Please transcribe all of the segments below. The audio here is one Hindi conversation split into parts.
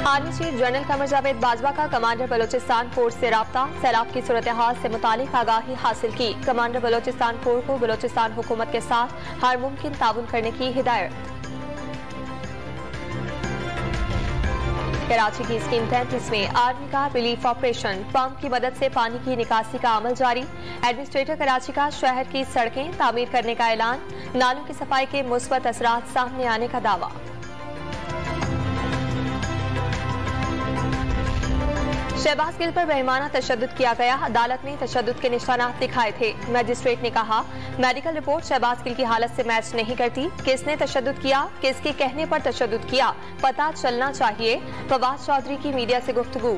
Army chief general Qamar Javed Bajwa का कमांडर बलोचिस्तान फोर्स से राब्ता, सैलाब की सूरत हाल से मुतालिक आगाही हासिल की। कमांडर बलोचिस्तान फोर्स को बलोचिस्तान हुकूमत के साथ हर मुमकिन ताउन करने की हिदायत। कराची की स्कीम 33 में आर्मी का रिलीफ ऑपरेशन, पंप की मदद से पानी की निकासी का अमल जारी। एडमिनिस्ट्रेटर कराची का शहर की सड़कें तामीर करने का ऐलान, नालों की सफाई के मुस्बत असरात सामने आने का दावा। शहबाज गिल पर बेईमाना तशद्दुद किया गया, अदालत ने तशद्दुद के निशानात दिखाए थे। मजिस्ट्रेट ने कहा मेडिकल रिपोर्ट शहबाज गिल की हालत से मैच नहीं करती। किसने तशद्दुद किया, किसके कहने पर तशद्दुद किया, पता चलना चाहिए। फवाद चौधरी की मीडिया से गुफ्तगू।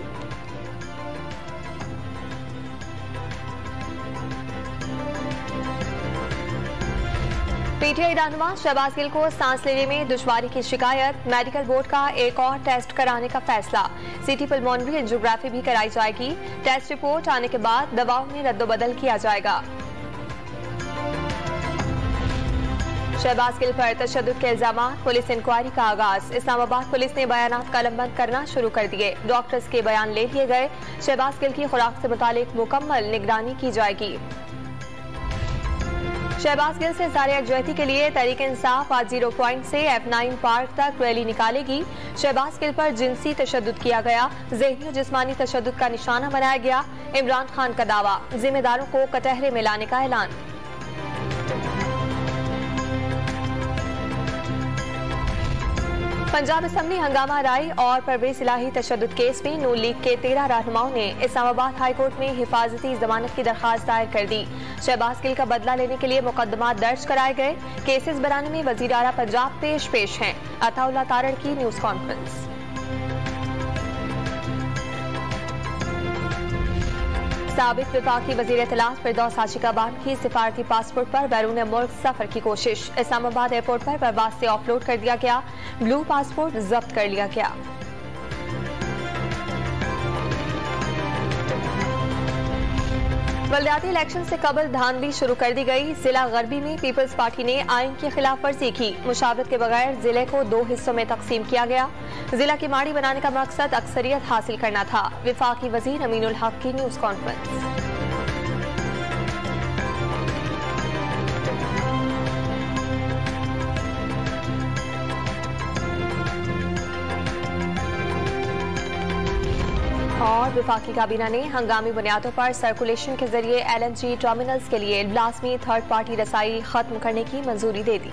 पीटीआई रहनुमा शहबाज गिल को सांस लेने में दुश्वारी की शिकायत, मेडिकल बोर्ड का एक और टेस्ट कराने का फैसला। सिटी पल्मोनरी एंजियोग्राफी भी कराई जाएगी। टेस्ट रिपोर्ट आने के बाद दवाओं में रद्दोबदल किया जाएगा। शहबाज गिल पर तशद्दुद के इल्जाम, पुलिस इंक्वायरी का आगाज। इस्लामाबाद पुलिस ने बयानात कलमबंद करना शुरू कर दिए। डॉक्टर्स के बयान ले लिए गए। शहबाज गिल की खुराक से मुतालिक मुकम्मल निगरानी की जाएगी। शहबाज गिल से इज़हार यकजहती के लिए तहरीक इंसाफ आज 0 पॉइंट से F9 पार्क तक रैली निकालेगी। शहबाज गिल पर जिनसी तशद्दुद किया गया, ज़हनी और जिस्मानी तशद्दुद का निशाना बनाया गया। इमरान खान का दावा, जिम्मेदारों को कटहरे में लाने का ऐलान। पंजाब असम्बली हंगामा राय और परवेज इलाही तशद्दुद केस में नून लीग के 13 रहनुमाओं ने इस्लामाबाद हाई कोर्ट में हिफाजती जमानत की दरखास्त दायर कर दी। शहबाज गिल का बदला लेने के लिए मुकदमा दर्ज कराए गए। केसेस बनाने में वजीर आला पंजाब पेश हैं। अताउल्लाह तारड़ की न्यूज कॉन्फ्रेंस। साबिक वफाकी वजीर इत्तलात फिरदौस आशिकाबाद की सिफारती पासपोर्ट पर बैरून मुल्क सफर की कोशिश। इस्लामाबाद एयरपोर्ट पर परवाज से ऑफलोड कर दिया गया। ब्लू पासपोर्ट जब्त कर लिया गया। बलदियाती इलेक्शन से कबल धांधली शुरू कर दी गई। जिला गरबी में पीपल्स पार्टी ने आइन की खिलाफ वर्जी की। मुशावरत के बगैर जिले को 2 हिस्सों में तकसीम किया गया। जिला की माड़ी बनाने का मकसद अक्सरियत हासिल करना था। वफाकी वजीर अमीनुल हक की न्यूज कॉन्फ्रेंस। और वफाकी काबीना ने हंगामी बुनियादों पर सर्कुलेशन के जरिए LNG टर्मिनल्स के लिए लाजमी थर्ड पार्टी रसाई खत्म करने की मंजूरी दे दी।